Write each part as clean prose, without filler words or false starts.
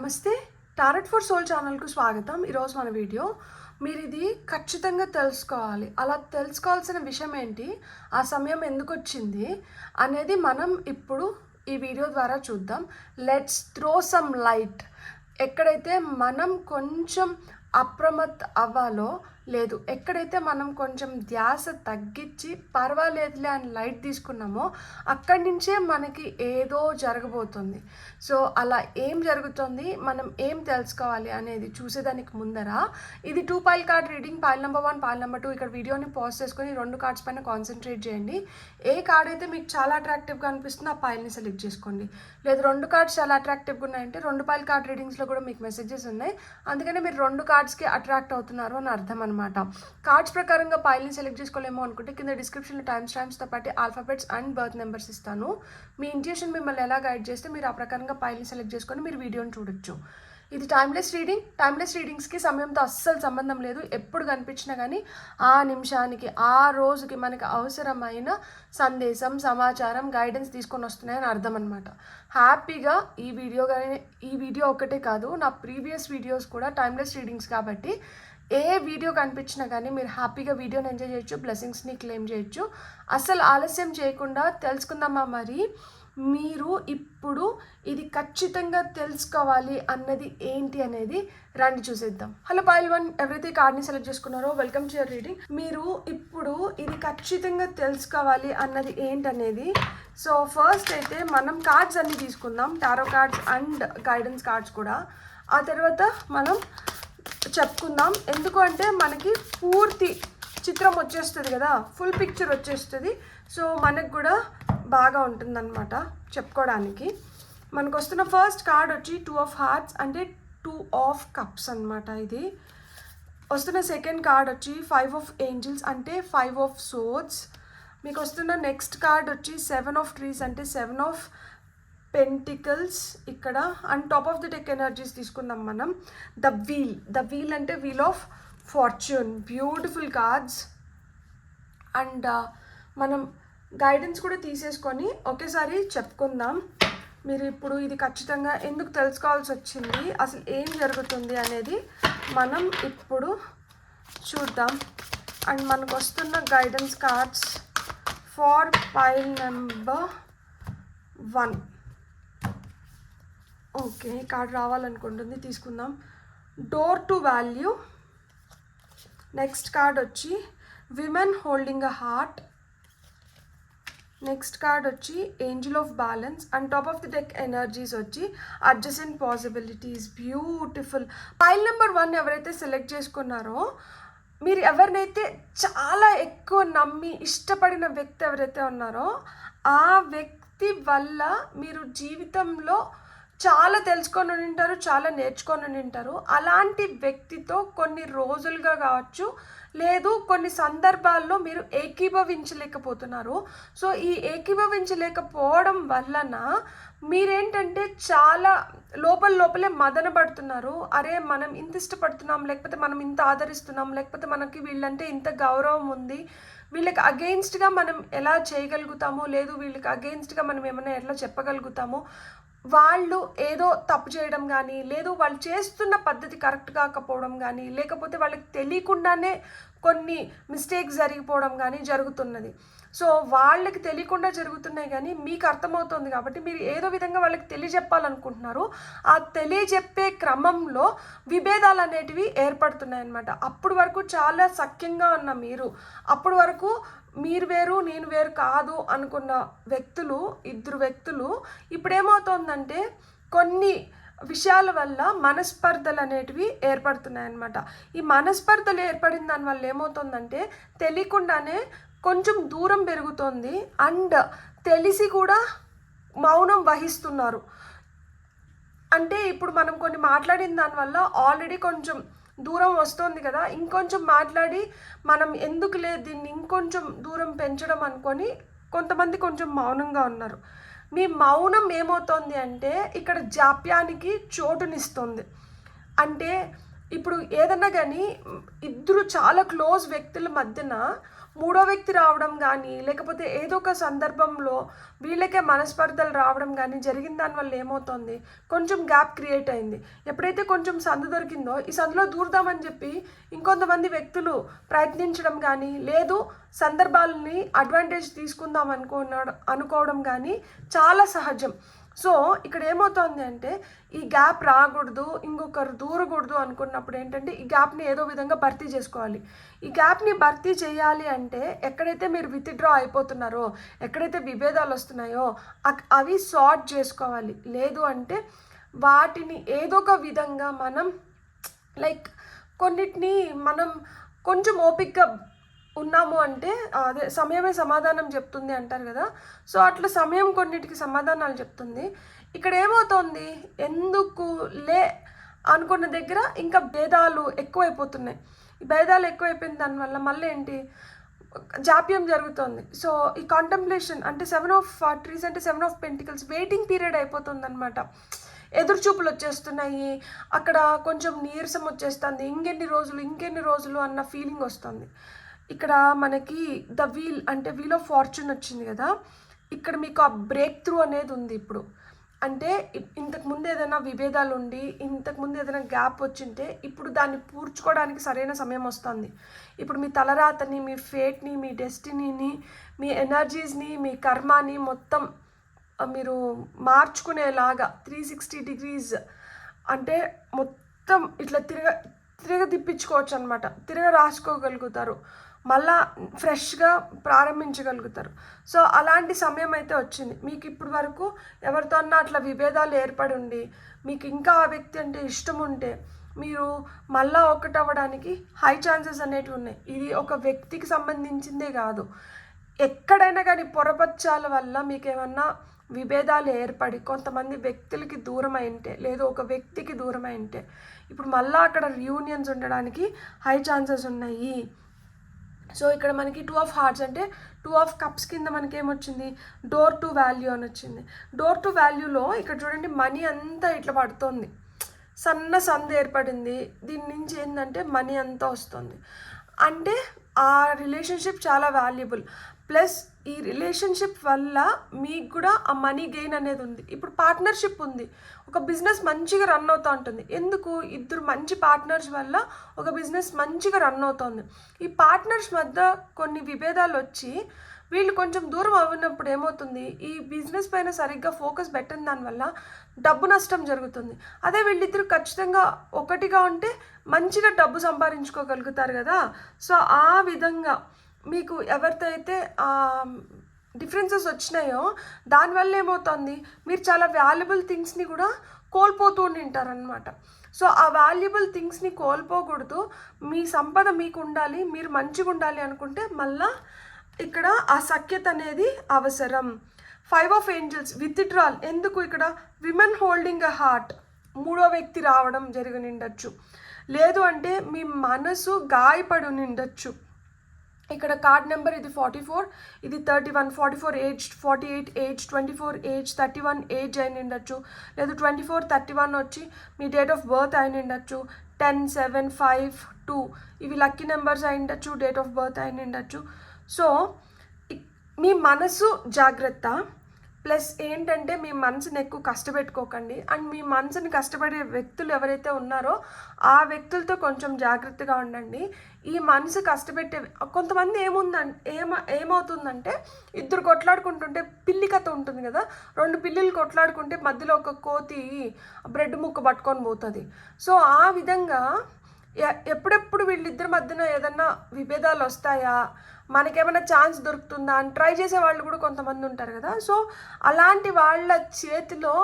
నమస్తే, tarot for soul ఛానల్కు స్వాగతం. ఈరోజు మన వీడియో మీరు ఇది ఖచ్చితంగా తెలుసుకోవాలి. అలా తెలుసుకోవాల్సిన విషయం ఏంటి, ఆ సమయం ఎందుకు వచ్చింది అనేది మనం ఇప్పుడు ఈ వీడియో ద్వారా చూద్దాం. Let's throw some light. ఎక్కడైతే మనం కొంచెం అప్రమత్త అవ్వాలో లేదు, ఎక్కడైతే మనం కొంచెం ధ్యాస తగ్గించి పర్వాలేదులే అని లైట్ తీసుకున్నామో అక్కడి నుంచే మనకి ఏదో జరగబోతుంది. సో అలా ఏం జరుగుతుంది, మనం ఏం తెలుసుకోవాలి అనేది చూసేదానికి ముందర ఇది 2 pile card reading. Pile number 1, pile number 2. ఇక్కడ వీడియోని పాజ్ చేసుకొని 2 కార్డ్స్ పైన కాన్సన్ట్రేట్ చేయండి. ఏ కార్డ్ అయితే మీకు చాలా అట్రాక్టివ్గా అనిపిస్తుందో ఆ పైల్ని సెలెక్ట్ చేసుకోండి. లేదు 2 కార్డ్స్ చాలా అట్రాక్టివ్గా ఉన్నాయంటే 2 పైల్ కార్డ్ రీడింగ్స్లో కూడా మీకు మెసేజెస్ ఉన్నాయి, అందుకనే మీరు 2 కార్డ్స్కి అట్రాక్ట్ అవుతున్నారు అని అర్థం అనమాట. కార్డ్స్ ప్రకారంగా పైల్ని సెలెక్ట్ చేసుకోలేమో అనుకుంటే కింద డిస్క్రిప్షన్లో టైమ్స్తో పాటు ఆల్ఫాబెట్స్ అండ్ బర్త్ నెంబర్స్ ఇస్తాను. మీ ఇంట్యూషన్ మిమ్మల్ని ఎలా గైడ్ చేస్తే మీరు ఆ ప్రకారంగా పైల్ని సెలెక్ట్ చేసుకొని మీరు వీడియోని చూడొచ్చు. ఇది టైమ్లెస్ రీడింగ్. టైమ్లెస్ రీడింగ్స్కి సమయంతో అస్సలు సంబంధం లేదు. ఎప్పుడు కనిపించినా కానీ ఆ నిమిషానికి ఆ రోజుకి మనకి అవసరమైన సందేశం, సమాచారం, గైడెన్స్ తీసుకొని వస్తున్నాయని అర్థం అనమాట. హ్యాపీగా ఈ వీడియో ఒకటే కాదు, నా ప్రీవియస్ వీడియోస్ కూడా టైమ్లెస్ రీడింగ్స్ కాబట్టి ఏ వీడియో కనిపించినా కానీ మీరు హ్యాపీగా వీడియోని ఎంజాయ్ చేయొచ్చు, బ్లెస్సింగ్స్ని క్లెయిమ్ చేయొచ్చు. అసలు ఆలస్యం చేయకుండా తెలుసుకుందామా మరి మీరు ఇప్పుడు ఇది ఖచ్చితంగా తెలుసుకోవాలి అన్నది ఏంటి అనేది రండి చూసేద్దాం. హలో పైల్ 1, ఎవరైతే కార్డ్ని సెలెక్ట్ చేసుకున్నారో వెల్కమ్ టు యువర్ రీడింగ్. మీరు ఇప్పుడు ఇది ఖచ్చితంగా తెలుసుకోవాలి అన్నది ఏంటనేది. సో ఫస్ట్ అయితే మనం కార్డ్స్ అన్ని తీసుకుందాం, tarot cards and guidance cards కూడా. ఆ తర్వాత మనం చెప్పుకుందాం. ఎందుకు అంటే మనకి పూర్తి చిత్రం వచ్చేస్తుంది కదా, ఫుల్ పిక్చర్ వచ్చేస్తుంది. సో మనకు కూడా బాగా ఉంటుందన్నమాట చెప్పుకోవడానికి. మనకు వస్తున్న ఫస్ట్ కార్డ్ వచ్చి 2 ఆఫ్ హార్ట్స్ అంటే 2 ఆఫ్ కప్స్ అనమాట. ఇది వస్తున్న సెకండ్ కార్డ్ వచ్చి 5 ఆఫ్ ఏంజల్స్ అంటే 5 ఆఫ్ సోర్డ్స్. మీకు వస్తున్న నెక్స్ట్ కార్డ్ వచ్చి 7 ఆఫ్ ట్రీస్ అంటే 7 ఆఫ్ పెంటికల్స్ ఇక్కడ. And top of the deck energies తీసుకుందాం మనం. ద వీల్ అంటే wheel of fortune. Beautiful cards. And మనం గైడెన్స్ కూడా తీసేసుకొని ఒకేసారి చెప్పుకుందాం. మీరు ఇప్పుడు ఇది ఖచ్చితంగా ఎందుకు తెలుసుకోవాల్సి వచ్చింది, అసలు ఏం జరుగుతుంది అనేది మనం ఇప్పుడు చూద్దాం. అండ్ మనకు వస్తున్న guidance cards for pile number 1. Okay, card రావాలనుకుంటుంది, తీసుకుందాం. Door to value. Next card వచ్చి women holding a heart. Next card వచ్చి angel of balance. And top of the deck energies వచ్చి adjacent possibilities. Beautiful. Pile number 1 ఎవరైతే select చేసుకున్నారో, మీరు ఎవరినైతే చాలా ఎక్కువ నమ్మి ఇష్టపడిన వ్యక్తి ఎవరైతే ఉన్నారో ఆ వ్యక్తి వల్ల మీరు జీవితంలో చాలా తెలుసుకొని ఉంటారు, చాలా నేర్చుకొని ఉంటారు. అలాంటి వ్యక్తితో కొన్ని రోజులుగా కావచ్చు, లేదు కొన్ని సందర్భాల్లో మీరు ఏకీభవించలేకపోతున్నారు. సో ఈ ఏకీభవించలేకపోవడం వలన మీరేంటంటే చాలా లోపలే మదన పడుతున్నారు. అరే మనం ఇంత ఇష్టపడుతున్నాం, లేకపోతే మనం ఇంత ఆదరిస్తున్నాం, లేకపోతే మనకి వీళ్ళంటే ఇంత గౌరవం ఉంది, వీళ్ళకి అగెయిన్స్ట్గా మనం ఎలా చేయగలుగుతామో, లేదు వీళ్ళకి అగెయిన్స్ట్గా మనం ఏమైనా ఎట్లా చెప్పగలుగుతామో, వాళ్ళు ఏదో తప్పు చేయడం కానీ, లేదు వాళ్ళు చేస్తున్న పద్ధతి కరెక్ట్ కాకపోవడం కానీ, లేకపోతే వాళ్ళకి తెలియకుండానే కొన్ని మిస్టేక్స్ జరిగిపోవడం కానీ జరుగుతున్నది. సో వాళ్ళకి తెలియకుండా జరుగుతున్నాయి కానీ మీకు అర్థమవుతుంది కాబట్టి మీరు ఏదో విధంగా వాళ్ళకి తెలియజెప్పాలనుకుంటున్నారు. ఆ తెలియజెప్పే క్రమంలో విభేదాలు అనేటివి ఏర్పడుతున్నాయి అన్నమాట. అప్పుడు వరకు చాలా సఖ్యంగా ఉన్న మీరు, అప్పుడు వరకు మీరు వేరు నేను వేరు కాదు అనుకున్న వ్యక్తులు, 2 వ్యక్తులు ఇప్పుడు ఏమవుతుందంటే కొన్ని విషయాల వల్ల మనస్పర్ధలు అనేటివి ఏర్పడుతున్నాయి అన్నమాట. ఈ మనస్పర్ధలు ఏర్పడిన దానివల్ల ఏమవుతుందంటే తెలియకుండానే కొంచెం దూరం పెరుగుతుంది. అండ్ తెలిసి కూడా మౌనం వహిస్తున్నారు. అంటే ఇప్పుడు మనం కొన్ని మాట్లాడిన దానివల్ల ఆల్రెడీ కొంచెం దూరం వస్తుంది కదా, ఇంకొంచెం మాట్లాడి మనం ఎందుకు లేదు దీన్ని ఇంకొంచెం దూరం పెంచడం అనుకొని కొంతమంది కొంచెం మౌనంగా ఉన్నారు. మీ మౌనం ఏమవుతుంది అంటే ఇక్కడ జాప్యానికి చోటునిస్తుంది. అంటే ఇప్పుడు ఏదన్నా కానీ 2 చాలా క్లోజ్ వ్యక్తుల మధ్యన మూడో వ్యక్తి రావడం కానీ, లేకపోతే ఏదో ఒక సందర్భంలో వీళ్ళకే మనస్పర్ధలు రావడం కానీ జరిగిన దానివల్ల ఏమవుతుంది, కొంచెం గ్యాప్ క్రియేట్ అయింది. ఎప్పుడైతే కొంచెం సందు దొరికిందో ఈ సందులో దూరుదామని చెప్పి ఇంకొంతమంది వ్యక్తులు ప్రయత్నించడం కానీ, లేదు సందర్భాలని అడ్వాంటేజ్ తీసుకుందాం అనుకోవడం కానీ చాలా సహజం. సో ఇక్కడ ఏమవుతుంది అంటే ఈ గ్యాప్ రాకూడదు, ఇంకొకరు దూరకూడదు అనుకున్నప్పుడు ఏంటంటే ఈ గ్యాప్ని ఏదో విధంగా భర్తీ చేసుకోవాలి. ఈ గ్యాప్ని భర్తీ చేయాలి అంటే ఎక్కడైతే మీరు విత్డ్రా అయిపోతున్నారో, ఎక్కడైతే విభేదాలు వస్తున్నాయో అవి సార్ట్ చేసుకోవాలి. లేదు అంటే వాటిని ఏదో ఒక విధంగా మనం లైక్ కొన్నిటిని మనం కొంచెం ఓపికగా ఉన్నాము అంటే అదే సమయమే సమాధానం చెప్తుంది అంటారు కదా. సో అట్లా సమయం కొన్నిటికి సమాధానాలు చెప్తుంది. ఇక్కడ ఏమవుతుంది, ఎందుకు లే అనుకున్న దగ్గర ఇంకా భేదాలు ఎక్కువైపోతున్నాయి. ఈ భేదాలు ఎక్కువైపోయిన దానివల్ల మళ్ళీ ఏంటి, జాప్యం జరుగుతుంది. సో ఈ కాంటెంప్లేషన్ అంటే 7 of Trees అంటే 7 of Pentacles వెయిటింగ్ పీరియడ్ అయిపోతుంది అనమాట. ఎదురుచూపులు వచ్చేస్తున్నాయి, అక్కడ కొంచెం నీరసం వచ్చేస్తుంది, ఇంకెన్ని రోజులు అన్న ఫీలింగ్ వస్తుంది. ఇక్కడ మనకి ద వీల్ అంటే వీల్ ఆఫ్ ఫార్చ్యూన్ వచ్చింది కదా. ఇక్కడ మీకు ఆ బ్రేక్ త్రూ అనేది ఉంది. ఇప్పుడు అంటే ఇంతకుముందు ఏదైనా విభేదాలు ఉండి ఇంతకుముందు ఏదైనా గ్యాప్ వచ్చింటే ఇప్పుడు దాన్ని పూడ్చుకోవడానికి సరైన సమయం వస్తుంది. ఇప్పుడు మీ తలరాతని, మీ ఫేట్ని, మీ డెస్టినీని, మీ ఎనర్జీస్ని, మీ కర్మాని మొత్తం మీరు మార్చుకునేలాగా 360 degrees అంటే మొత్తం ఇట్లా తిరగ తిప్పించుకోవచ్చు అనమాట. రాసుకోగలుగుతారు, మళ్ళా ఫ్రెష్గా ప్రారంభించగలుగుతారు. సో అలాంటి సమయం అయితే వచ్చింది. మీకు ఇప్పటి వరకు ఎవరితో అన్నా అట్లా విభేదాలు ఏర్పడి ఉండి మీకు ఇంకా ఆ వ్యక్తి అంటే ఇష్టం ఉంటే మీరు మళ్ళా ఒకటవ్వడానికి హై ఛాన్సెస్ అనేటివి ఉన్నాయి. ఇది ఒక వ్యక్తికి సంబంధించిందే కాదు, ఎక్కడైనా కానీ పొరపచ్చాల వల్ల మీకు ఏమన్నా విభేదాలు ఏర్పడి కొంతమంది వ్యక్తులకి దూరం అయింటే, లేదు ఒక వ్యక్తికి దూరం అయింటే ఇప్పుడు మళ్ళీ అక్కడ రియూనియన్స్ ఉండడానికి హై ఛాన్సెస్ ఉన్నాయి. సో ఇక్కడ మనకి 2 of Hearts అంటే 2 of Cups కింద మనకి ఏమొచ్చింది, డోర్ టు వాల్యూ అని వచ్చింది. డోర్ టు వాల్యూలో ఇక్కడ చూడండి మనీ అంతా ఇట్లా పడుతుంది, సందు ఏర్పడింది. దీని నుంచి ఏంటంటే మనీ అంతా వస్తుంది. అంటే ఆ రిలేషన్షిప్ చాలా వాల్యుబుల్. ప్లస్ ఈ రిలేషన్షిప్ వల్ల మీకు కూడా ఆ మనీ గెయిన్ అనేది ఉంది. ఇప్పుడు పార్ట్నర్షిప్ ఉంది, ఒక బిజినెస్ మంచిగా రన్ అవుతూ ఉంటుంది. ఎందుకు, ఇద్దరు మంచి పార్ట్నర్స్ వల్ల ఒక బిజినెస్ మంచిగా రన్ అవుతుంది. ఈ పార్ట్నర్స్ మధ్య కొన్ని విభేదాలు వచ్చి వీళ్ళు కొంచెం దూరం అవునప్పుడు ఏమవుతుంది, ఈ బిజినెస్ పైన సరిగ్గా ఫోకస్ పెట్టిన దానివల్ల డబ్బు నష్టం జరుగుతుంది. అదే వీళ్ళిద్దరు ఖచ్చితంగా ఒకటిగా ఉంటే మంచిగా డబ్బు సంపాదించుకోగలుగుతారు కదా. సో ఆ విధంగా మీకు ఎవరితో అయితే డిఫరెన్సెస్ వచ్చినాయో దానివల్ల ఏమవుతుంది, మీరు చాలా వాల్యుబుల్ థింగ్స్ని కూడా కోల్పోతూ ఉంటారనమాట. సో ఆ వాల్యుబుల్ థింగ్స్ని కోల్పోకూడదు, మీ సంపద మీకు ఉండాలి, మీరు మంచిగా ఉండాలి అనుకుంటే మళ్ళా ఇక్కడ ఆ సఖ్యత అనేది అవసరం. 5 of Angels విత్డ్రాల్. ఎందుకు, ఇక్కడ విమెన్ హోల్డింగ్ ఎ హార్ట్, మూడో వ్యక్తి రావడం జరిగి ఉండొచ్చు, లేదు అంటే మీ మనసు గాయపడి ఉండొచ్చు. ఇక్కడ కార్డ్ నెంబర్ ఇది 44, ఇది 31, 44 ఏజ్, 48 ఏజ్, 24 ఏజ్, 31 ఏజ్ అయిన ఉండొచ్చు, లేదు 24, 31 వచ్చి మీ డేట్ ఆఫ్ బర్త్ అయిన ఉండొచ్చు. 10, 7, 5, 2 ఇవి లక్కీ నెంబర్స్ అయి ఉండొచ్చు, డేట్ ఆఫ్ బర్త్ అయిన ఉండొచ్చు. సో మీ మనసు జాగ్రత్త. ప్లస్ ఏంటంటే మీ మనసుని ఎక్కువ కష్టపెట్టుకోకండి. అండ్ మీ మనసుని కష్టపడే వ్యక్తులు ఎవరైతే ఉన్నారో ఆ వ్యక్తులతో కొంచెం జాగ్రత్తగా ఉండండి. ఈ మనసు కష్టపెట్టే కొంతమంది ఏమవుతుందంటే ఇద్దరు కొట్లాడుకుంటుంటే పిల్లి కథ ఉంటుంది కదా, 2 పిల్లులు కొట్లాడుకుంటే మధ్యలో ఒక కోతి బ్రెడ్ ముక్క పట్టుకొని పోతుంది. సో ఆ విధంగా ఎప్పుడెప్పుడు వీళ్ళిద్దరి మధ్యన ఏదన్నా విభేదాలు వస్తాయా, మనకేమైనా ఛాన్స్ దొరుకుతుందా అని ట్రై చేసే వాళ్ళు కూడా కొంతమంది ఉంటారు కదా. సో అలాంటి వాళ్ళ చేతిలో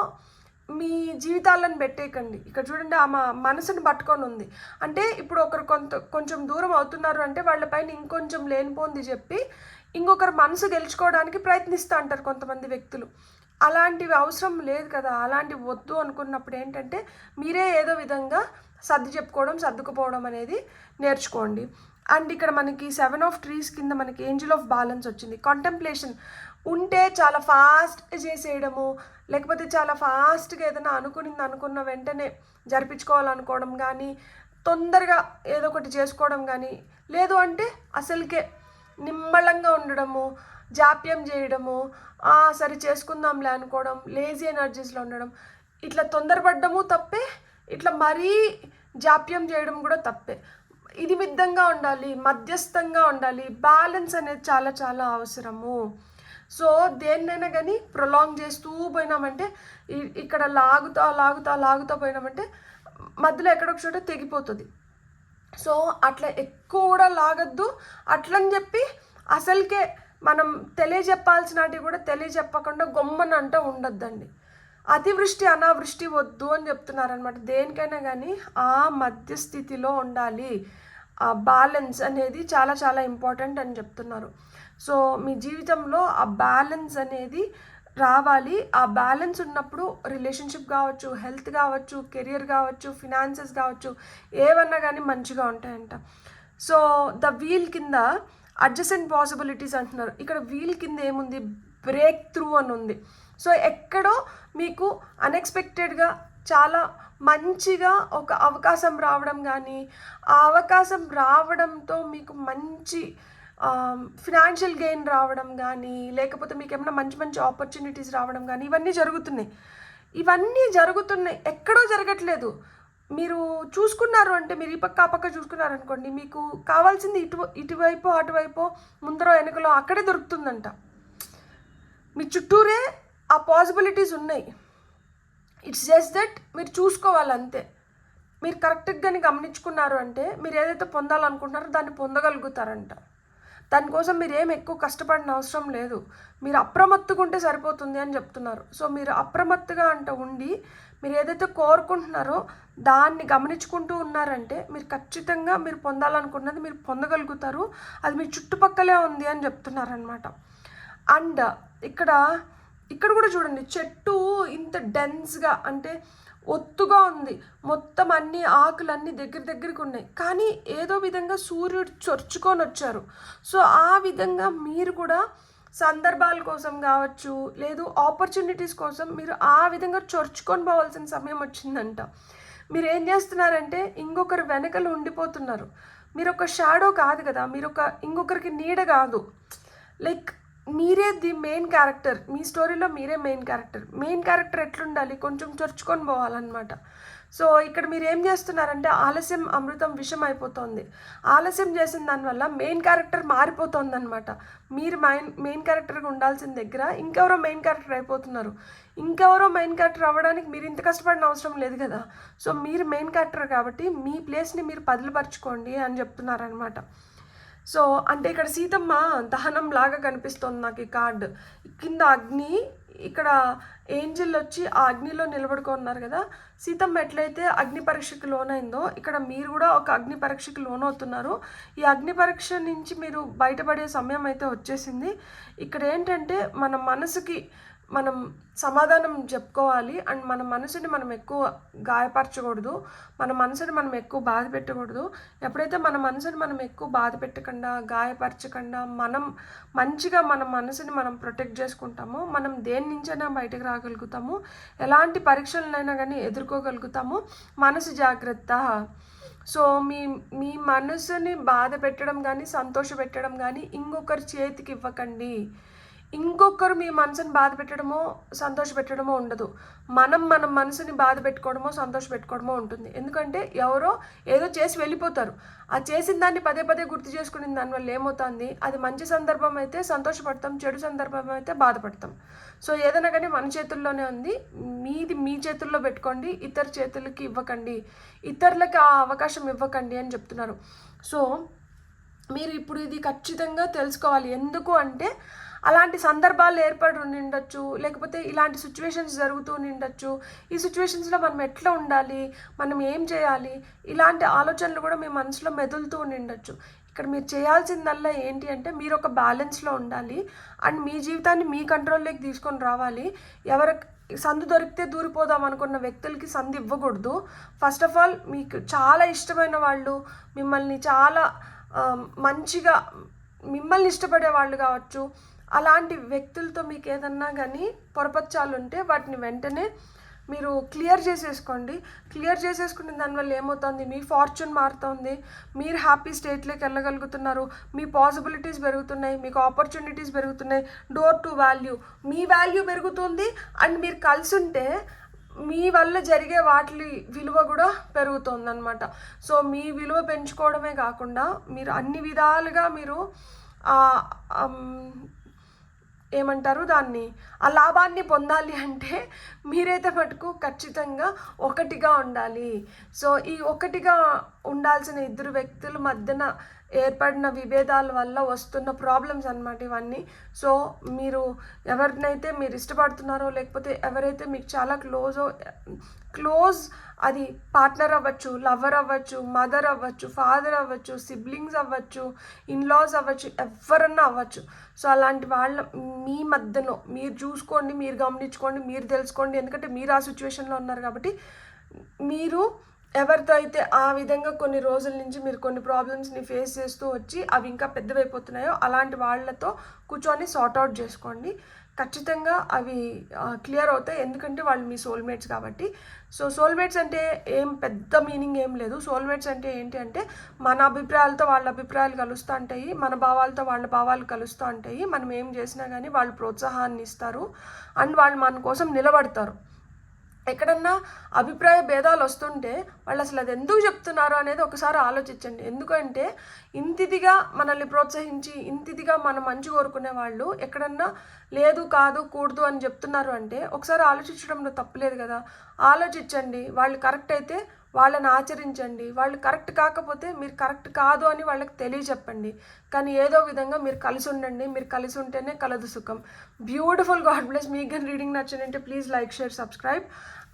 మీ జీవితాలను పెట్టేయకండి. ఇక్కడ చూడండి ఆమె మనసుని పట్టుకొని ఉంది అంటే ఇప్పుడు ఒకరు కొంచెం దూరం అవుతున్నారు అంటే వాళ్ళపైన ఇంకొంచెం లేనిపోంది చెప్పి ఇంకొకరు మనసు గెలుచుకోవడానికి ప్రయత్నిస్తూ అంటారు కొంతమంది వ్యక్తులు. అలాంటివి అవసరం లేదు కదా, అలాంటివి వద్దు అనుకున్నప్పుడు ఏంటంటే మీరే ఏదో విధంగా సర్దుకుపోవడం అనేది నేర్చుకోండి. అండ్ ఇక్కడ మనకి 7 of Trees కింద మనకి ఏంజల్ ఆఫ్ బ్యాలెన్స్ వచ్చింది. కాంటెంప్లేషన్ ఉంటే చాలా ఫాస్ట్ చేసేయడము, లేకపోతే చాలా ఫాస్ట్గా ఏదైనా అనుకున్న వెంటనే జరిపించుకోవాలనుకోవడం కానీ, తొందరగా ఏదో ఒకటి చేసుకోవడం కానీ, లేదు అంటే అసలుకే నిమ్మళంగా ఉండడము, జాప్యం చేయడము, సరే చేసుకుందాంలే అనుకోవడం, లేజీ ఎనర్జీస్లో ఉండడం, ఇట్లా తొందరపడ్డము తప్పే, ఇట్లా మరీ జాప్యం చేయడం కూడా తప్పే. ఇది మిద్దంగా ఉండాలి, మధ్యస్థంగా ఉండాలి. బ్యాలెన్స్ అనేది చాలా చాలా అవసరము. సో దేన్నైనా కానీ ప్రొలాంగ్ చేస్తూ పోయినామంటే, ఇక్కడ లాగుతా పోయినామంటే మధ్యలో ఎక్కడొక చోట తెగిపోతుంది. సో అట్లా ఎక్కువ కూడా లాగద్దు. అట్లని చెప్పి అసలుకే మనం తెలియజెప్పాల్సినవి కూడా తెలియజెప్పకుండా గొమ్మనంట ఉండొద్దండి. అతివృష్టి అనావృష్టి వద్దు అని చెప్తున్నారనమాట. దేనికైనా కానీ ఆ మధ్యస్థితిలో ఉండాలి. ఆ బ్యాలెన్స్ అనేది చాలా చాలా ఇంపార్టెంట్ అని చెప్తున్నారు. సో మీ జీవితంలో ఆ బ్యాలెన్స్ అనేది రావాలి. ఆ బ్యాలెన్స్ ఉన్నప్పుడు రిలేషన్షిప్ కావచ్చు, హెల్త్ కావచ్చు, కెరియర్ కావచ్చు, ఫినాన్సెస్ కావచ్చు, ఏవన్నా కానీ మంచిగా ఉంటాయంట. సో ద వీల్ కింద అడ్జసెంట్ పాసిబిలిటీస్ అంటున్నారు. ఇక్కడ వీల్ కింద ఏముంది, బ్రేక్ త్రూ అని ఉంది. సో ఎక్కడో మీకు అన్ఎక్స్పెక్టెడ్గా చాలా మంచిగా ఒక అవకాశం రావడం కానీ, ఆ అవకాశం రావడంతో మీకు మంచి ఫినాన్షియల్ గెయిన్ రావడం కానీ, లేకపోతే మీకు ఏమైనా మంచి మంచి ఆపర్చునిటీస్ రావడం కానీ, ఇవన్నీ జరుగుతున్నాయి. ఎక్కడో జరగట్లేదు. మీరు చూసుకున్నారు అంటే, మీరు ఈ పక్క ఆ పక్క చూసుకున్నారు అనుకోండి, మీకు కావాల్సింది ఇటువైపు అటువైపు ముందరో వెనుకలో అక్కడే దొరుకుతుందంట. మీ చుట్టూరే ఆ పాసిబిలిటీస్ ఉన్నాయి. ఇట్స్ జస్ట్ దట్ మీరు చూసుకోవాలంతే. మీరు కరెక్ట్గాని గమనించుకున్నారు అంటే మీరు ఏదైతే పొందాలనుకుంటున్నారో దాన్ని పొందగలుగుతారంట. దానికోసం మీరు ఏం ఎక్కువ కష్టపడిన అవసరం లేదు. మీరు అప్రమత్తుగా ఉంటే సరిపోతుంది అని చెప్తున్నారు. సో మీరు అప్రమత్తుగా ఉండి మీరు ఏదైతే కోరుకుంటున్నారో దాన్ని గమనించుకుంటూ ఉన్నారంటే మీరు ఖచ్చితంగా మీరు పొందాలనుకున్నది మీరు పొందగలుగుతారు. అది మీ చుట్టుపక్కలే ఉంది అని చెప్తున్నారనమాట. అండ్ ఇక్కడ కూడా చూడండి, చెట్టు ఇంత డెన్స్గా అంటే ఒత్తుగా ఉంది, మొత్తం అన్ని ఆకులన్నీ దగ్గరికి ఉన్నాయి, కానీ ఏదో విధంగా సూర్యుడు చొరుచుకొని వచ్చారు. సో ఆ విధంగా మీరు కూడా సందర్భాల కోసం కావచ్చు, లేదు ఆపర్చునిటీస్ కోసం మీరు ఆ విధంగా చొరుచుకొని పోవాల్సిన సమయం వచ్చిందంట. మీరు ఏం చేస్తున్నారంటే ఇంకొకరు వెనకలు ఉండిపోతున్నారు. మీరు ఒక షాడో కాదు కదా, మీరు ఇంకొకరికి నీడ కాదు. లైక్ మీరే ది మెయిన్ క్యారెక్టర్. మీ స్టోరీలో మీరే మెయిన్ క్యారెక్టర్ ఎట్లుండాలి, కొంచెం చొరుచుకొని పోవాలన్నమాట. సో ఇక్కడ మీరు ఏం చేస్తున్నారంటే ఆలస్యం అమృతం విషం అయిపోతుంది. ఆలస్యం చేసిన దానివల్ల మెయిన్ క్యారెక్టర్ మారిపోతుంది అనమాట. మీరు మెయిన్ క్యారెక్టర్గా ఉండాల్సిన దగ్గర ఇంకెవరో మెయిన్ క్యారెక్టర్ అయిపోతున్నారు. ఇంకెవరో మెయిన్ క్యారెక్టర్ అవ్వడానికి మీరు ఇంత కష్టపడిన అవసరం లేదు కదా. సో మీరు మెయిన్ క్యారెక్టర్ కాబట్టి మీ ప్లేస్ని మీరు పదిలపరచుకోండి అని చెప్తున్నారనమాట. సో అంటే ఇక్కడ సీతమ్మ దహనం లాగా కనిపిస్తుంది నాకు ఈ కార్డు. కింద అగ్ని, ఇక్కడ ఏంజిల్ వచ్చి ఆ అగ్నిలో నిలబడుకున్నారు కదా. సీతమ్మ ఎట్లయితే అగ్ని పరీక్షకు లోనైందో ఇక్కడ మీరు కూడా ఒక అగ్ని పరీక్షకు లోనవుతున్నారు. ఈ అగ్ని పరీక్ష నుంచి మీరు బయటపడే సమయం అయితే వచ్చేసింది. ఇక్కడ ఏంటంటే మన మనసుకి మనం సమాధానం చెప్పుకోవాలి. అండ్ మన మనసుని మనం ఎక్కువ గాయపరచకూడదు, మన మనసుని మనం ఎక్కువ బాధ పెట్టకూడదు. ఎప్పుడైతే మన మనసుని మనం ఎక్కువ బాధ పెట్టకుండా, గాయపరచకుండా, మనం మంచిగా మన మనసుని మనం ప్రొటెక్ట్ చేసుకుంటామో మనం దేని నుంచైనా బయటకు రాగలుగుతాము, ఎలాంటి పరీక్షలనైనా కానీ ఎదుర్కోగలుగుతాము. మనసు జాగ్రత్త. సో మీ మనసుని బాధ పెట్టడం కానీ సంతోష పెట్టడం కానీ ఇంకొకరి చేతికి ఇవ్వకండి. ఇంకొకరు మీ మనసుని బాధ పెట్టడమో సంతోష పెట్టడమో ఉండదు. మన మనసుని బాధ పెట్టుకోవడమో సంతోష పెట్టుకోవడమో ఉంటుంది. ఎందుకంటే ఎవరో ఏదో చేసి వెళ్ళిపోతారు. ఆ చేసిన దాన్ని పదే గుర్తు చేసుకునే దానివల్ల ఏమవుతుంది, అది మంచి సందర్భం అయితే సంతోషపడతాం, చెడు సందర్భం అయితే బాధపడతాం. సో ఏదైనా కానీ మన చేతుల్లోనే ఉంది. మీది మీ చేతుల్లో పెట్టుకోండి, ఇతర చేతులకి ఇవ్వకండి, ఇతరులకి ఆ అవకాశం ఇవ్వకండి అని చెప్తున్నారు. సో మీరు ఇప్పుడు ఇది ఖచ్చితంగా తెలుసుకోవాలి. ఎందుకు అంటే అలాంటి సందర్భాలు ఏర్పడి ఉండొచ్చు, లేకపోతే ఇలాంటి సిచ్యువేషన్స్ జరుగుతూ ఉండొచ్చు. ఈ సిచ్యువేషన్స్లో మనం ఎట్లా ఉండాలి, మనం ఏం చేయాలి, ఇలాంటి ఆలోచనలు కూడా మీ మనసులో మెదులుతూ ఉండొచ్చు. ఇక్కడ మీరు చేయాల్సిందల్లా ఏంటి అంటే మీరు ఒక బ్యాలెన్స్లో ఉండాలి అండ్ మీ జీవితాన్ని మీ కంట్రోల్లోకి తీసుకొని రావాలి. సందు దొరికితే దూరిపోదాం అనుకున్న వ్యక్తులకి సందు ఇవ్వకూడదు. ఫస్ట్ ఆఫ్ ఆల్ మీకు చాలా ఇష్టమైన వాళ్ళు, మిమ్మల్ని చాలా మంచిగా మిమ్మల్ని ఇష్టపడే వాళ్ళు కావచ్చు, అలాంటి వ్యక్తులతో మీకు ఏదన్నా కానీ పొరపచ్చాలు ఉంటే వాటిని వెంటనే మీరు క్లియర్ చేసేసుకునే దానివల్ల ఏమవుతుంది, మీ ఫార్చ్యూన్ మారుతుంది, మీరు హ్యాపీ స్టేట్లోకి వెళ్ళగలుగుతున్నారు, మీ పాసిబిలిటీస్ పెరుగుతున్నాయి, మీకు ఆపర్చునిటీస్ పెరుగుతున్నాయి, door to value, me value పెరుగుతుంది. అండ్ మీరు కలిసి ఉంటే మీ వల్ల జరిగే వాటి విలువ కూడా పెరుగుతుంది అనమాట. సో మీ విలువ పెంచుకోవడమే కాకుండా మీరు అన్ని విధాలుగా మీరు ఏమంటారు దాన్ని, ఆ లాభాన్ని పొందాలి అంటే మీరైతే మటుకు ఖచ్చితంగా ఒకటిగా ఉండాలి. సో ఈ ఒకటిగా ఉండాల్సిన ఇద్దరు వ్యక్తుల మధ్యన ఏర్పడిన విభేదాల వల్ల వస్తున్న ప్రాబ్లమ్స్ అన్నమాట ఇవన్నీ. సో మీరు ఎవరినైతే మీరు ఇష్టపడుతున్నారో, లేకపోతే ఎవరైతే మీకు చాలా క్లోజ్ అది పార్ట్నర్ అవ్వచ్చు, లవర్ అవ్వచ్చు, మదర్ అవ్వచ్చు, ఫాదర్ అవ్వచ్చు, సిబ్లింగ్స్ అవ్వచ్చు, ఇన్లాస్ అవ్వచ్చు, ఎవరన్నా అవ్వచ్చు. సో అలాంటి వాళ్ళ మీ మధ్యలో మీరు చూసుకోండి, మీరు గమనించుకోండి, మీరు తెలుసుకోండి. ఎందుకంటే మీరు ఆ సిచ్యువేషన్లో ఉన్నారు కాబట్టి మీరు ఎవరితో అయితే ఆ విధంగా కొన్ని రోజుల నుంచి మీరు కొన్ని ప్రాబ్లమ్స్ని ఫేస్ చేస్తూ వచ్చి అవి ఇంకా పెద్దవైపోతున్నాయో అలాంటి వాళ్ళతో కూర్చొని సార్ట్అవుట్ చేసుకోండి. ఖచ్చితంగా అవి క్లియర్ అవుతాయి. ఎందుకంటే వాళ్ళు మీ సోల్మేట్స్ కాబట్టి. సో సోల్మేట్స్ అంటే ఏం పెద్ద మీనింగ్ ఏం లేదు. సోల్మేట్స్ అంటే ఏంటి అంటే మన అభిప్రాయాలతో వాళ్ళ అభిప్రాయాలు కలుస్తూ ఉంటాయి, మన భావాలతో వాళ్ళ భావాలు కలుస్తూ ఉంటాయి. మనం ఏం చేసినా కానీ వాళ్ళు ప్రోత్సాహాన్ని ఇస్తారు అండ్ వాళ్ళు మన కోసం నిలబడతారు. ఎక్కడన్నా అభిప్రాయ భేదాలు వస్తుంటే వాళ్ళు అసలు అది ఎందుకు చెప్తున్నారు అనేది ఒకసారి ఆలోచించండి. ఎందుకంటే ఇంతిదిగా మనల్ని ప్రోత్సహించి ఇంతిదిగా మనం మంచి కోరుకునే వాళ్ళు ఎక్కడన్నా లేదు, కాదు, కూడదు అని చెప్తున్నారు అంటే ఒకసారి ఆలోచించడంలో తప్పులేదు కదా. ఆలోచించండి. వాళ్ళు కరెక్ట్ అయితే వాళ్ళని ఆచరించండి. వాళ్ళు కరెక్ట్ కాకపోతే మీరు కరెక్ట్ కాదు అని వాళ్ళకి తెలియచెప్పండి. కానీ ఏదో విధంగా మీరు కలిసి ఉండండి. మీరు కలిసి ఉంటేనే కలదు సుఖం. బ్యూటిఫుల్. God bless. మీకు కానీ రీడింగ్ నచ్చినంటే please like, share, subscribe.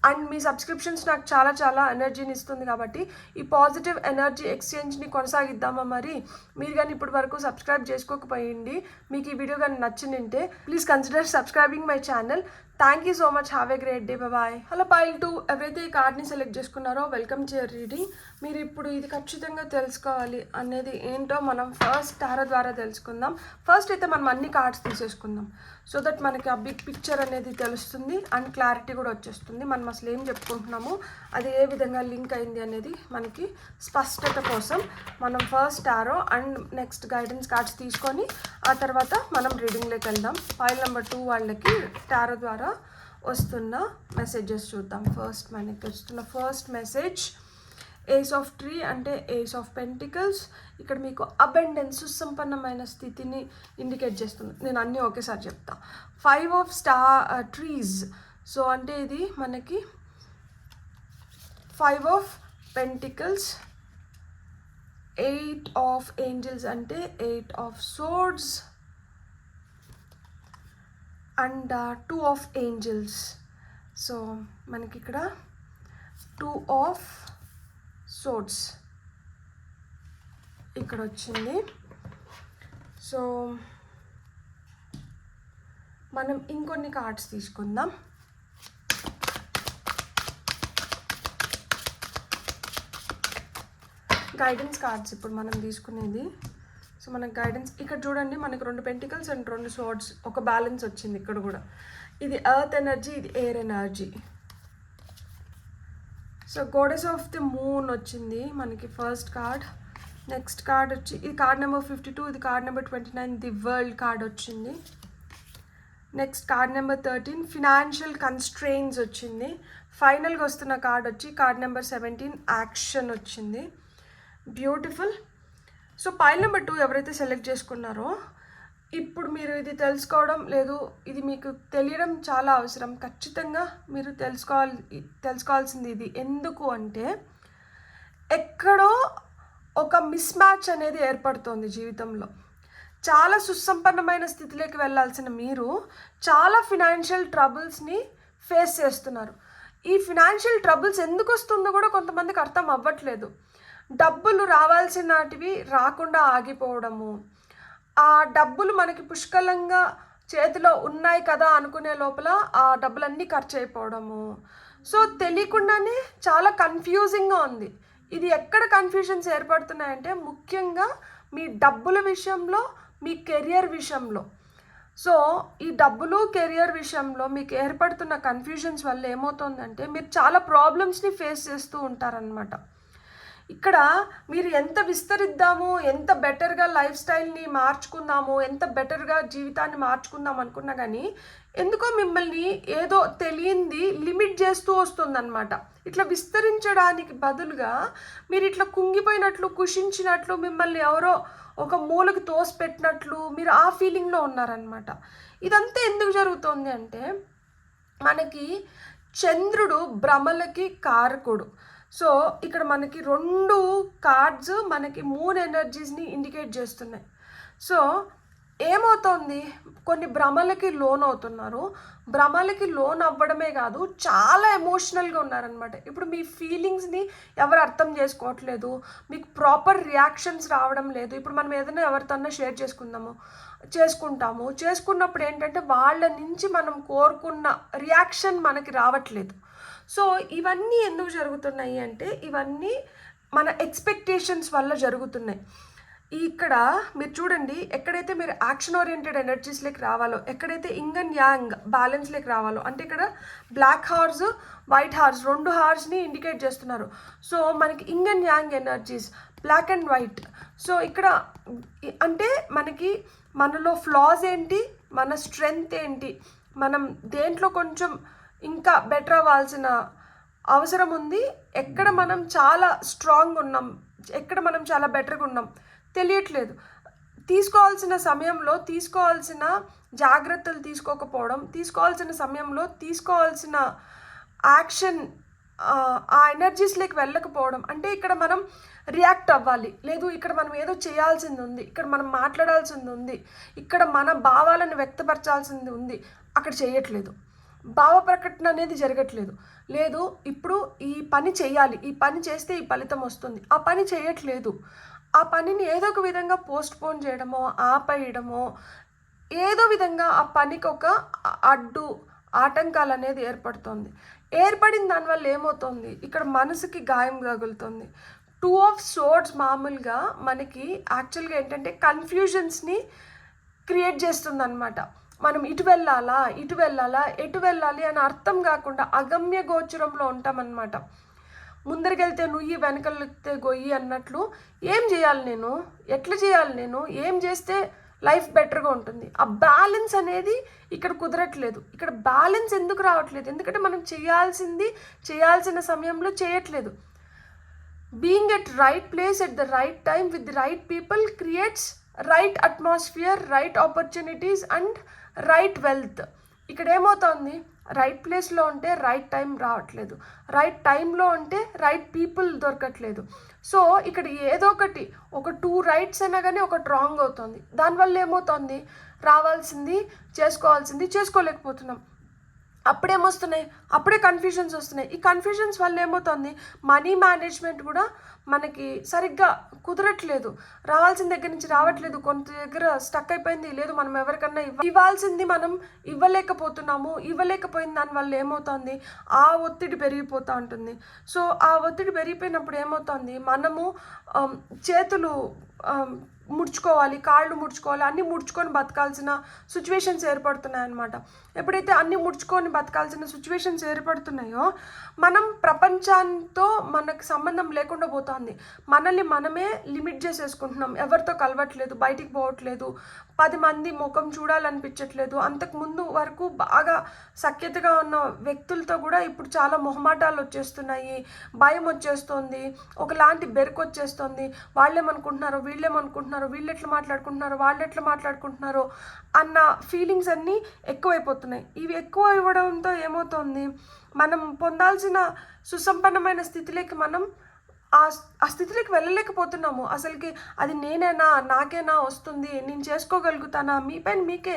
And మీ సబ్స్క్రిప్షన్స్ నాకు చాలా ఎనర్జీని ఇస్తుంది కాబట్టి ఈ పాజిటివ్ ఎనర్జీ ఎక్స్చేంజ్ని కొనసాగిద్దామా. మరి మీరు కానీ ఇప్పటి వరకు సబ్స్క్రైబ్ చేసుకోకపోయింది, మీకు ఈ వీడియో కానీ నచ్చినంటే please consider subscribing my channel. Thank you so much. Have a great day. Bye. Hello pile 2 ఎవరైతే ఈ కార్డ్ని సెలెక్ట్ చేసుకున్నారో వెల్కమ్ టు యువర్ రీడింగ్. మీరు ఇప్పుడు ఇది ఖచ్చితంగా తెలుసుకోవాలి అనేది ఏంటో మనం ఫస్ట్ టారో ద్వారా తెలుసుకుందాం. ఫస్ట్ అయితే మనం అన్ని కార్డ్స్ తీసేసుకుందాం. సో దట్ మనకి ఆ బిగ్ పిక్చర్ అనేది తెలుస్తుంది అండ్ క్లారిటీ కూడా వచ్చేస్తుంది. మనం అసలు ఏం చెప్పుకుంటున్నాము, అది ఏ విధంగా లింక్ అయింది అనేది మనకి స్పష్టత కోసం మనం first tarot and next guidance cards తీసుకొని ఆ తర్వాత మనం రీడింగ్లోకి వెళ్దాం. పైల్ నెంబర్ 2 వాళ్ళకి టారో ద్వారా వస్తున్న మెసేజెస్ చూద్దాం. ఫస్ట్ మనకి వస్తున్న first message ace of tree అంటే ఏస్ ఆఫ్ పెంటికల్స్. ఇక్కడ మీకు అబెండెన్స్, సుసంపన్నమైన స్థితిని ఇండికేట్ చేస్తుంది. నేను అన్నీ ఒకేసారి చెప్తా. 5 ఆఫ్ ట్రీస్. సో అంటే ఇది మనకి 5 ఆఫ్ పెంటికల్స్, 8 ఆఫ్ ఏంజల్స్ అంటే 8 of swords and 2 of angels. So మనకి ఇక్కడ 2 ఆఫ్ సోర్డ్స్ ఇక్కడ వచ్చింది. సో మనం ఇంకొన్ని కార్డ్స్ తీసుకుందాం. గైడెన్స్ కార్డ్స్ ఇప్పుడు మనం తీసుకునేది. సో మనకు గైడెన్స్ ఇక్కడ చూడండి, మనకు 2 పెంటికల్స్ అండ్ 2 సోర్డ్స్, ఒక బ్యాలెన్స్ వచ్చింది ఇక్కడ కూడా. ఇది ఎర్త్ ఎనర్జీ, ఇది air energy. So goddess of the moon వచ్చింది మనకి ఫస్ట్ కార్డ్. నెక్స్ట్ కార్డ్ వచ్చి ఇది కార్డ్ నెంబర్ 52, ఇది card number 29, the world card వచ్చింది. Next card number 13 financial constraints వచ్చింది. ఫైనల్గా వస్తున్న కార్డ్ వచ్చి కార్డ్ నెంబర్ 17 యాక్షన్ వచ్చింది. బ్యూటిఫుల్. సో పైల్ నెంబర్ 2 ఎవరైతే సెలెక్ట్ చేసుకున్నారో ఇప్పుడు మీరు ఇది తెలుసుకోవడం లేదు, ఇది మీకు తెలియడం చాలా అవసరం. ఖచ్చితంగా మీరు తెలుసుకోవాల్సింది ఇది. ఎందుకు అంటే ఎక్కడో ఒక మిస్ మ్యాచ్ అనేది ఏర్పడుతుంది జీవితంలో. చాలా సుసంపన్నమైన స్థితిలోకి వెళ్ళాల్సిన మీరు చాలా ఫినాన్షియల్ ట్రబుల్స్ని ఫేస్ చేస్తున్నారు. ఈ ఫినాన్షియల్ ట్రబుల్స్ ఎందుకు వస్తుందో కూడా కొంతమందికి అర్థం అవ్వట్లేదు. డబ్బులు రావాల్సినటివి రాకుండా ఆగిపోవడము, ఆ డబ్బులు మనకి పుష్కలంగా చేతిలో ఉన్నాయి కదా అనుకునే లోపల ఆ డబ్బులన్నీ ఖర్చు అయిపోవడము. సో తెలియకుండానే చాలా కన్ఫ్యూజింగ్గా ఉంది. ఇది ఎక్కడ కన్ఫ్యూజన్స్ ఏర్పడుతున్నాయంటే ముఖ్యంగా మీ డబ్బుల విషయంలో, మీ కెరియర్ విషయంలో. సో ఈ డబ్బులు కెరియర్ విషయంలో మీకు ఏర్పడుతున్న కన్ఫ్యూజన్స్ వల్ల ఏమవుతుందంటే మీరు చాలా ప్రాబ్లమ్స్ని ఫేస్ చేస్తూ ఉంటారనమాట. ఇక్కడ మీరు ఎంత విస్తరిద్దాము, ఎంత బెటర్గా లైఫ్ స్టైల్ని మార్చుకుందాము, ఎంత బెటర్గా జీవితాన్ని మార్చుకుందాం అనుకున్నా కానీ ఎందుకో మిమ్మల్ని ఏదో తెలియంది లిమిట్ చేస్తూ వస్తుందన్నమాట. ఇట్లా విస్తరించడానికి బదులుగా మీరు ఇట్లా కుంగిపోయినట్లు, కుషించినట్లు, మిమ్మల్ని ఎవరో ఒక మూలకి తోసిపెట్టినట్లు మీరు ఆ ఫీలింగ్లో ఉన్నారనమాట. ఇదంతా ఎందుకు జరుగుతుంది అంటే మనకి చంద్రుడు భ్రమలకి కారకుడు. సో ఇక్కడ మనకి 2 కార్డ్స్ మనకి మూన్ ఎనర్జీస్ని ఇండికేట్ చేస్తున్నాయి. సో ఏమవుతుంది, కొన్ని భ్రమలకి లోన్ అవుతున్నారు. భ్రమలకి లోన్ అవ్వడమే కాదు, చాలా ఎమోషనల్గా ఉన్నారనమాట. ఇప్పుడు మీ ఫీలింగ్స్ని ఎవరు అర్థం చేసుకోవట్లేదు, మీకు ప్రాపర్ రియాక్షన్స్ రావడం లేదు. ఇప్పుడు మనం ఏదైనా ఎవరితోన్నా షేర్ చేసుకున్నప్పుడు ఏంటంటే వాళ్ళ నుంచి మనం కోరుకున్న రియాక్షన్ మనకి రావట్లేదు. సో ఇవన్నీ ఎందుకు జరుగుతున్నాయి అంటే ఇవన్నీ మన ఎక్స్పెక్టేషన్స్ వల్ల జరుగుతున్నాయి. ఇక్కడ మీరు చూడండి, ఎక్కడైతే మీరు యాక్షన్ ఓరియంటెడ్ ఎనర్జీస్లోకి రావాలో, ఎక్కడైతే ఇంగ్ అండ్ యాంగ్ బ్యాలెన్స్లోకి రావాలో, అంటే ఇక్కడ బ్లాక్ హార్స్, వైట్ హార్స్ 2 హార్స్ని ఇండికేట్ చేస్తున్నారు. సో మనకి yin and yang energies, black and white. So ఇక్కడ అంటే మనకి మనలో ఫ్లాస్ ఏంటి, మన స్ట్రెంగ్త్ ఏంటి, మనం దేంట్లో కొంచెం ఇంకా బెటర్ అవ్వాల్సిన అవసరం ఉంది, ఎక్కడ మనం చాలా స్ట్రాంగ్ ఉన్నాం, ఎక్కడ మనం చాలా బెటర్గా ఉన్నాం తెలియట్లేదు. తీసుకోవాల్సిన సమయంలో తీసుకోవాల్సిన జాగ్రత్తలు తీసుకోకపోవడం, తీసుకోవాల్సిన సమయంలో తీసుకోవాల్సిన యాక్షన్ ఆ ఎనర్జీస్లోకి వెళ్ళకపోవడం. అంటే ఇక్కడ మనం రియాక్ట్ అవ్వాలి, లేదు ఇక్కడ మనం ఏదో చేయాల్సింది ఉంది, ఇక్కడ మనం మాట్లాడాల్సింది ఉంది, ఇక్కడ మన భావాలను వ్యక్తపరచాల్సింది ఉంది, అక్కడ చేయట్లేదు. భావ ప్రకటన అనేది జరగట్లేదు. లేదు ఇప్పుడు ఈ పని చేయాలి, ఈ పని చేస్తే ఈ ఫలితం వస్తుంది, ఆ పని చేయట్లేదు. ఆ పనిని ఏదో ఒక విధంగా పోస్ట్పోన్ చేయడమో, ఆపేయడమో, ఏదో విధంగా ఆ పనికి ఒక ఆటంకాలు అనేది ఏర్పడిన దానివల్ల ఏమవుతుంది, ఇక్కడ మనసుకి గాయం తగులుతుంది. 2 ఆఫ్ సోర్డ్స్ మామూలుగా మనకి యాక్చువల్గా ఏంటంటే కన్ఫ్యూజన్స్ని క్రియేట్ చేస్తుంది అనమాట. మనం ఇటు వెళ్ళాలా, ఎటు వెళ్ళాలి అని అర్థం కాకుండా అగమ్య గోచరంలో ఉంటామన్నమాట. ముందరికెళ్తే నుయ్యి, వెనకలితే గొయ్యి అన్నట్లు ఏం చేయాలి నేను, ఎట్లా చేయాలి నేను, ఏం చేస్తే లైఫ్ బెటర్గా ఉంటుంది, ఆ బ్యాలెన్స్ అనేది ఇక్కడ కుదరట్లేదు. ఇక్కడ బ్యాలెన్స్ ఎందుకు రావట్లేదు, ఎందుకంటే మనం చేయాల్సిన సమయంలో చేయట్లేదు. Being at right place at the right time with the right people creates right atmosphere, right opportunities and right wealth. ఇక్కడ ఏమవుతుంది, రైట్ ప్లేస్లో ఉంటే రైట్ టైం రావట్లేదు, రైట్ టైంలో ఉంటే రైట్ పీపుల్ దొరకట్లేదు. సో ఇక్కడ ఏదో ఒకటి, ఒక 2 రైట్స్ అయినా కానీ ఒకటి రాంగ్ అవుతుంది. దానివల్ల ఏమవుతుంది, రావాల్సింది చేసుకోవాల్సింది చేసుకోలేకపోతున్నాం. అప్పుడే కన్ఫ్యూజన్స్ వస్తున్నాయి. ఈ కన్ఫ్యూజన్స్ వల్ల ఏమవుతుంది, మనీ మేనేజ్మెంట్ కూడా మనకి సరిగ్గా కుదరట్లేదు, రావాల్సిన దగ్గర నుంచి రావట్లేదు, కొంత దగ్గర స్టక్ అయిపోయింది, లేదు మనం ఎవరికన్నా ఇవ్వాల్సింది మనం ఇవ్వలేకపోయిన దానివల్ల ఏమవుతుంది, ఆ ఒత్తిడి పెరిగిపోతూ ఉంటుంది. సో ఆ ఒత్తిడి పెరిగిపోయినప్పుడు ఏమవుతుంది, మనము చేతులు ముడుచుకోవాలి, కాళ్ళు ముడుచుకోవాలి, అన్నీ ముడుచుకొని బతకాల్సిన సిచ్యువేషన్స్ ఏర్పడుతున్నాయి అన్నమాట. ఎప్పుడైతే అన్నీ ముడుచుకొని బతకాల్సిన సిచ్యువేషన్స్ ఏర్పడుతున్నాయో మనం ప్రపంచంతో మనకు సంబంధం లేకుండా పోతుంది. మనల్ని మనమే లిమిట్ చేసేసుకుంటున్నాం, ఎవరితో కలవట్లేదు, బయటికి పోవట్లేదు, 10 మంది ముఖం చూడాలనిపించట్లేదు. అంతకుముందు వరకు బాగా సఖ్యతగా ఉన్న వ్యక్తులతో కూడా ఇప్పుడు చాలా మొహమాటాలు వచ్చేస్తున్నాయి, భయం వచ్చేస్తుంది, ఒకలాంటి బెరుకు వచ్చేస్తుంది. వాళ్ళేమనుకుంటున్నారో, వీళ్ళు ఎట్లా మాట్లాడుకుంటున్నారో, వాళ్ళు ఎట్లా మాట్లాడుకుంటున్నారో అన్న ఫీలింగ్స్ అన్నీ ఎక్కువైపోతున్నాయి. ఇవి ఎక్కువ ఇవ్వడంతో ఏమవుతుంది, మనం పొందాల్సిన సుసంపన్నమైన స్థితిలోకి మనం ఆ స్థితిలోకి వెళ్ళలేకపోతున్నాము. అసలుకి అది నేనేనా, నాకేనా వస్తుంది, నేను చేసుకోగలుగుతానా, మీపైన మీకే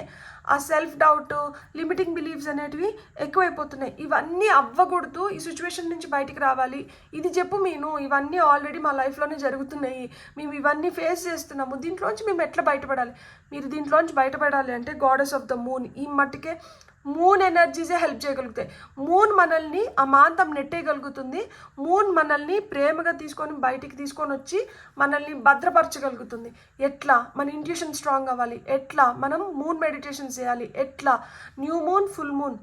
ఆ సెల్ఫ్ డౌట్, లిమిటింగ్ బిలీఫ్స్ అనేటివి ఎక్కువైపోతున్నాయి. ఇవన్నీ అవ్వకూడదు, ఈ సిచ్యువేషన్ నుంచి బయటికి రావాలి, ఇది చెప్పు మీను, ఇవన్నీ ఆల్రెడీ మా లైఫ్లోనే జరుగుతున్నాయి, మేము ఇవన్నీ ఫేస్ చేస్తున్నాము, దీంట్లోంచి మేము ఎట్లా బయటపడాలి. మీరు దీంట్లోంచి బయటపడాలి అంటే గాడెస్ ఆఫ్ ద మూన్, ఈ మట్టుకే మూన్ ఎనర్జీసే హెల్ప్ చేయగలుగుతాయి. మూన్ మనల్ని అమాంతం నెట్టేయగలుగుతుంది. మూన్ మనల్ని ప్రేమగా బయటికి తీసుకొని వచ్చి మనల్ని భద్రపరచగలుగుతుంది. ఎట్లా? మన ఇంట్యూషన్ స్ట్రాంగ్ అవ్వాలి. ఎట్లా? మనం మూన్ మెడిటేషన్ చేయాలి. ఎట్లా? న్యూ మూన్, ఫుల్ మూన్,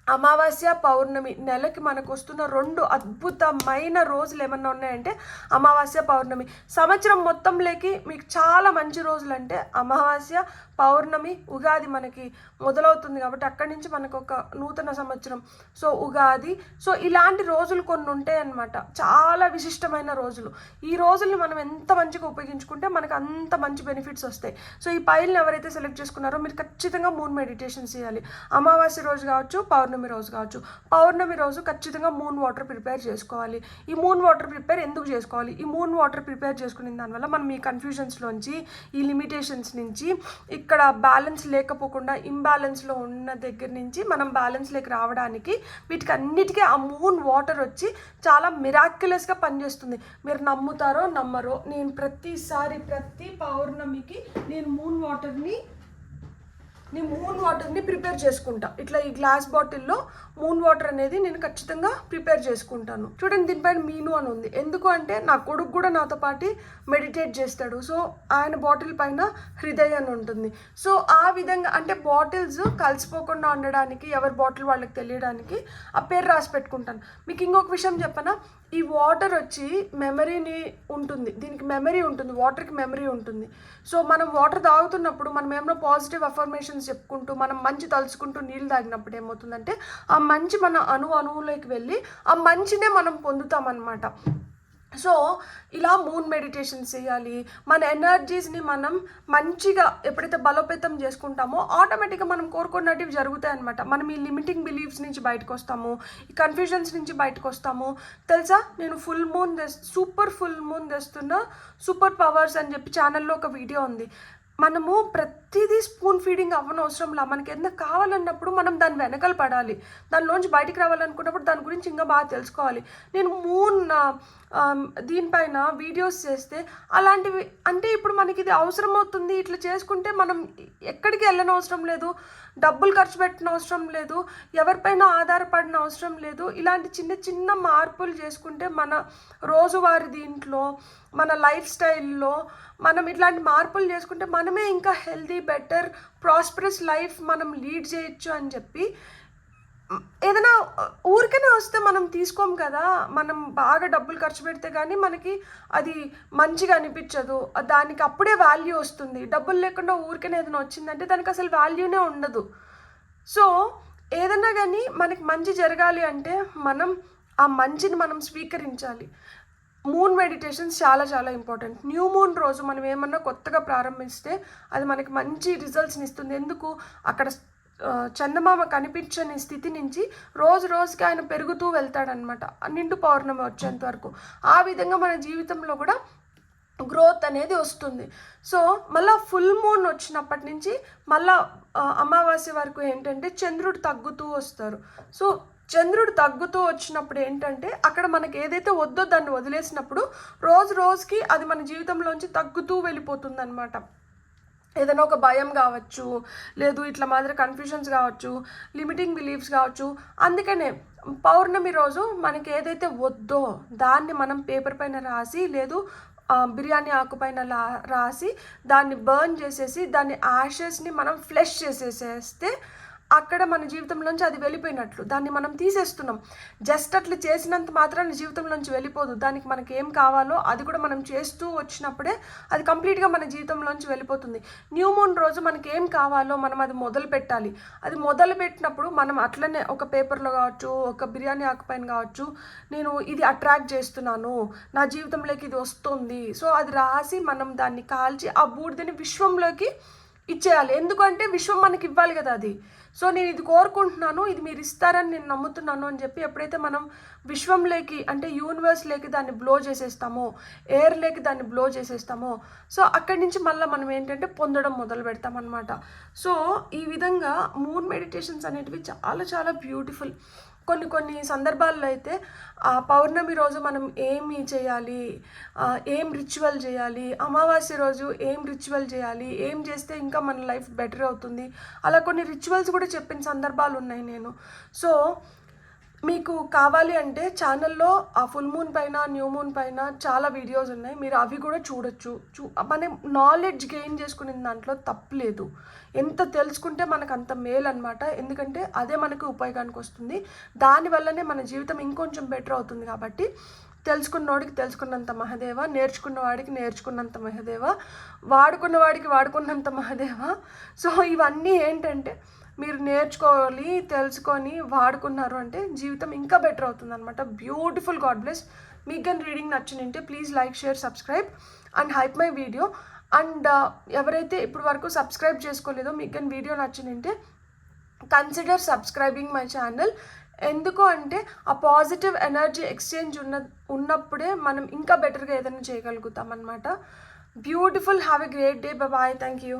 అమావాస్య, పౌర్ణమి, నెలకి మనకు వస్తున్న 2 అద్భుతమైన రోజులు ఏమన్నా ఉన్నాయంటే అమావాస్య, పౌర్ణమి. సంవత్సరం మొత్తంలోకి మీకు చాలా మంచి రోజులు అంటే అమావాస్య, పౌర్ణమి, ఉగాది మనకి మొదలవుతుంది కాబట్టి అక్కడి నుంచి మనకు ఒక నూతన సంవత్సరం. సో ఉగాది, సో ఇలాంటి రోజులు కొన్ని ఉంటాయి అన్నమాట. చాలా విశిష్టమైన రోజులు. ఈ రోజుల్ని మనం ఎంత మంచిగా ఉపయోగించుకుంటే మనకు అంత మంచి బెనిఫిట్స్ వస్తాయి. సో ఈ పైల్ని ఎవరైతే సెలెక్ట్ చేసుకున్నారో మీరు ఖచ్చితంగా మూన్ మెడిటేషన్ చేయాలి. అమావాస్య రోజు కావచ్చు, పౌర్ణమి రోజు కావచ్చు. పౌర్ణమి రోజు ఖచ్చితంగా మూన్ వాటర్ ప్రిపేర్ చేసుకోవాలి. ఈ మూన్ వాటర్ ప్రిపేర్ ఎందుకు చేసుకోవాలి? ఈ మూన్ వాటర్ ప్రిపేర్ చేసుకునే దానివల్ల మనం ఈ కన్ఫ్యూజన్స్లోంచి, ఈ లిమిటేషన్స్ నుంచి, ఇక్కడ బ్యాలెన్స్ లేకపోకుండా ఇంబ్యాలెన్స్లో ఉన్న దగ్గర నుంచి మనం బ్యాలెన్స్లోకి రావడానికి వీటికి అన్నిటికీ ఆ మూన్ వాటర్ వచ్చి చాలా మిరాక్యులస్గా పనిచేస్తుంది. మీరు నమ్ముతారో నమ్మరో, నేను ప్రతి పౌర్ణమికి నేను మూన్ వాటర్ని ప్రిపేర్ చేసుకుంటా. ఇట్లా ఈ గ్లాస్ బాటిల్లో మూన్ వాటర్ అనేది నేను ఖచ్చితంగా ప్రిపేర్ చేసుకుంటాను. చూడండి, దీనిపైన మీను అని ఉంది. ఎందుకు అంటే నా కొడుకు కూడా నాతో పాటు మెడిటేట్ చేస్తాడు. సో ఆయన బాటిల్ పైన హృదయ అని ఉంటుంది. సో ఆ విధంగా అంటే బాటిల్స్ కలిసిపోకుండా ఉండడానికి, ఎవరి బాటిల్ వాళ్ళకి తెలియడానికి ఆ పేరు రాసి పెట్టుకుంటాను. మీకు ఇంకొక విషయం చెప్పనా, ఈ వాటర్ వచ్చి మెమరీని ఉంటుంది. దీనికి మెమరీ ఉంటుంది, వాటర్కి మెమరీ ఉంటుంది. సో మనం వాటర్ తాగుతున్నప్పుడు మనం ఏమైనా పాజిటివ్ అఫర్మేషన్స్ చెప్పుకుంటూ మనం మంచి తలుచుకుంటూ నీళ్ళు తాగినప్పుడు ఏమవుతుందంటే ఆ మంచి మన అణువులోకి వెళ్ళి ఆ మంచినే మనం పొందుతామన్నమాట. సో ఇలా మూన్ మెడిటేషన్ చేయాలి. మన ఎనర్జీస్ని మనం మంచిగా ఎప్పుడైతే బలోపేతం చేసుకుంటామో ఆటోమేటిక్గా మనం కోరుకున్నటివి జరుగుతాయి అనమాట. మనం ఈ లిమిటింగ్ బిలీఫ్స్ నుంచి బయటకు వస్తాము, ఈ కన్ఫ్యూజన్స్ నుంచి బయటకు వస్తాము. తెలుసా, నేను సూపర్ ఫుల్ మూన్ తెస్తున్న సూపర్ పవర్స్ అని చెప్పి ఛానల్లో ఒక వీడియో ఉంది. మనము ప్రతిదీ స్పూన్ ఫీడింగ్ అవ్వనవసరంలా, మనకి ఏదైనా కావాలన్నప్పుడు మనం దాని వెనకాల పడాలి. దానిలోంచి బయటికి రావాలనుకున్నప్పుడు దాని గురించి ఇంకా బాగా తెలుసుకోవాలి. నేను మూన్ దీనిపైన వీడియోస్ చేస్తే అలాంటివి అంటే ఇప్పుడు మనకి ఇది అవసరం అవుతుంది. ఇట్లా చేసుకుంటే మనం ఎక్కడికి వెళ్ళనవసరం లేదు, డబ్బులు ఖర్చు పెట్టిన అవసరం లేదు, ఎవరిపైన ఆధారపడిన అవసరం లేదు. ఇలాంటి చిన్న చిన్న మార్పులు చేసుకుంటే మన రోజువారీ దీంట్లో, మన లైఫ్ స్టైల్లో మనం ఇట్లాంటి మార్పులు చేసుకుంటే మనమే ఇంకా హెల్తీ, బెటర్, ప్రాస్పరస్ లైఫ్ మనం లీడ్ చేయొచ్చు అని చెప్పి. ఏదైనా ఊరికనే వస్తే మనం తీసుకోం కదా, మనం బాగా డబ్బులు ఖర్చు పెడితే కానీ మనకి అది మంచిగా అనిపించదు, దానికి అప్పుడే వాల్యూ వస్తుంది. డబ్బులు లేకుండా ఊరికనే ఏదైనా వచ్చిందంటే దానికి అసలు వాల్యూనే ఉండదు. సో ఏదైనా కానీ మనకి మంచి జరగాలి అంటే మనం ఆ మంచిని మనం స్వీకరించాలి. మూన్ మెడిటేషన్స్ చాలా చాలా ఇంపార్టెంట్. న్యూ మూన్ రోజు మనం ఏమన్నా కొత్తగా ప్రారంభిస్తే అది మనకి మంచి రిజల్ట్స్ని ఇస్తుంది. ఎందుకు? అక్కడ చందమామ కనిపించని స్థితి నుంచి రోజు రోజుకి ఆయన పెరుగుతూ వెళ్తాడనమాట, నిండు పౌర్ణమి వచ్చేంత వరకు. ఆ విధంగా మన జీవితంలో కూడా గ్రోత్ అనేది వస్తుంది. సో మళ్ళీ ఫుల్ మూన్ వచ్చినప్పటి నుంచి మళ్ళీ అమావాస్య వరకు ఏంటంటే చంద్రుడు తగ్గుతూ వస్తారు. సో చంద్రుడు తగ్గుతూ వచ్చినప్పుడు ఏంటంటే అక్కడ మనకి ఏదైతే వద్దో దాన్ని వదిలేసినప్పుడు రోజు రోజుకి అది మన జీవితంలోంచి తగ్గుతూ వెళ్ళిపోతుంది అనమాట. ఏదైనా ఒక భయం కావచ్చు, లేదు ఇట్లా మాదిరి కన్ఫ్యూషన్స్ కావచ్చు, లిమిటింగ్ బిలీఫ్స్ కావచ్చు. అందుకనే పౌర్ణమి రోజు మనకి ఏదైతే వద్దో దాన్ని మనం పేపర్ పైన రాసి, లేదు బిర్యానీ ఆకు పైన రాసి దాన్ని బర్న్ చేసేసి దాన్ని యాషెస్ని మనం ఫ్లెష్ చేసేసేస్తే అక్కడ మన జీవితంలోంచి అది వెళ్ళిపోయినట్లు. దాన్ని మనం తీసేస్తున్నాం. జస్ట్ అట్లా చేసినంత మాత్రాన్ని జీవితంలోంచి వెళ్ళిపోదు. దానికి మనకి ఏం కావాలో అది కూడా మనం చేస్తూ వచ్చినప్పుడే అది కంప్లీట్గా మన జీవితంలోంచి వెళ్ళిపోతుంది. న్యూ మూన్ రోజు మనకి ఏం కావాలో మనం అది మొదలు పెట్టాలి. అది మొదలు పెట్టినప్పుడు మనం అట్లనే ఒక పేపర్లో కావచ్చు, ఒక బిర్యానీ ఆకుపైన కావచ్చు, నేను ఇది అట్రాక్ట్ చేస్తున్నాను, నా జీవితంలోకి ఇది వస్తుంది, సో అది రాసి మనం దాన్ని కాల్చి ఆ బూడిదని విశ్వంలోకి ఇచ్చేయాలి. ఎందుకంటే విశ్వం మనకి ఇవ్వాలి కదా అది. సో నేను ఇది కోరుకుంటున్నాను, ఇది మీరు ఇస్తారని నేను నమ్ముతున్నాను అని చెప్పి ఎప్పుడైతే మనం విశ్వంలోకి అంటే యూనివర్స్లోకి దాన్ని బ్లో చేసేస్తామో, ఎయిర్లోకి దాన్ని బ్లో చేసేస్తామో, సో అక్కడి నుంచి మళ్ళీ మనం ఏంటంటే పొందడం మొదలు పెడతామన్నమాట. సో ఈ విధంగా మూన్ మెడిటేషన్స్ అనేటివి చాలా చాలా బ్యూటిఫుల్. కొన్ని సందర్భాల్లో అయితే పౌర్ణమి రోజు మనం ఏమి చేయాలి, ఏం రిచువల్ చేయాలి, అమావాస్య రోజు ఏం రిచువల్ చేయాలి, ఏం చేస్తే ఇంకా మన లైఫ్ బెటర్ అవుతుంది, అలా కొన్ని రిచువల్స్ కూడా చెప్పిన సందర్భాలు ఉన్నాయి నేను. సో మీకు కావాలి అంటే ఛానల్లో ఆ ఫుల్ మూన్ పైన, న్యూ మూన్ పైన చాలా వీడియోస్ ఉన్నాయి, మీరు అవి కూడా చూడొచ్చు. మనం నాలెడ్జ్ గెయిన్ చేసుకునే దాంట్లో తప్పులేదు. ఎంత తెలుసుకుంటే మనకు అంత మేలు అనమాట. ఎందుకంటే అదే మనకు ఉపయోగానికి వస్తుంది. దానివల్లనే మన జీవితం ఇంకొంచెం బెటర్ అవుతుంది. కాబట్టి తెలుసుకున్నవాడికి తెలుసుకున్నంత మహదేవ, నేర్చుకున్న వాడికి నేర్చుకున్నంత మహదేవ, వాడుకున్న వాడికి వాడుకున్నంత మహదేవ. సో ఇవన్నీ ఏంటంటే మీరు నేర్చుకోవాలి, తెలుసుకొని వాడుకున్నారు అంటే జీవితం ఇంకా బెటర్ అవుతుంది అనమాట. బ్యూటిఫుల్. God bless. మీకు కానీ రీడింగ్ నచ్చినంటే please like, share, subscribe and hype my video. And ఎవరైతే ఇప్పుడు వరకు సబ్స్క్రైబ్ చేసుకోలేదో, మీకు కానీ వీడియో నచ్చినంటే కన్సిడర్ సబ్స్క్రైబింగ్ మై ఛానల్. ఎందుకు అంటే ఆ పాజిటివ్ ఎనర్జీ ఎక్స్చేంజ్ ఉన్నప్పుడే మనం ఇంకా బెటర్గా ఏదైనా చేయగలుగుతాం అనమాట. Beautiful. Have a great day. Bye. Thank you.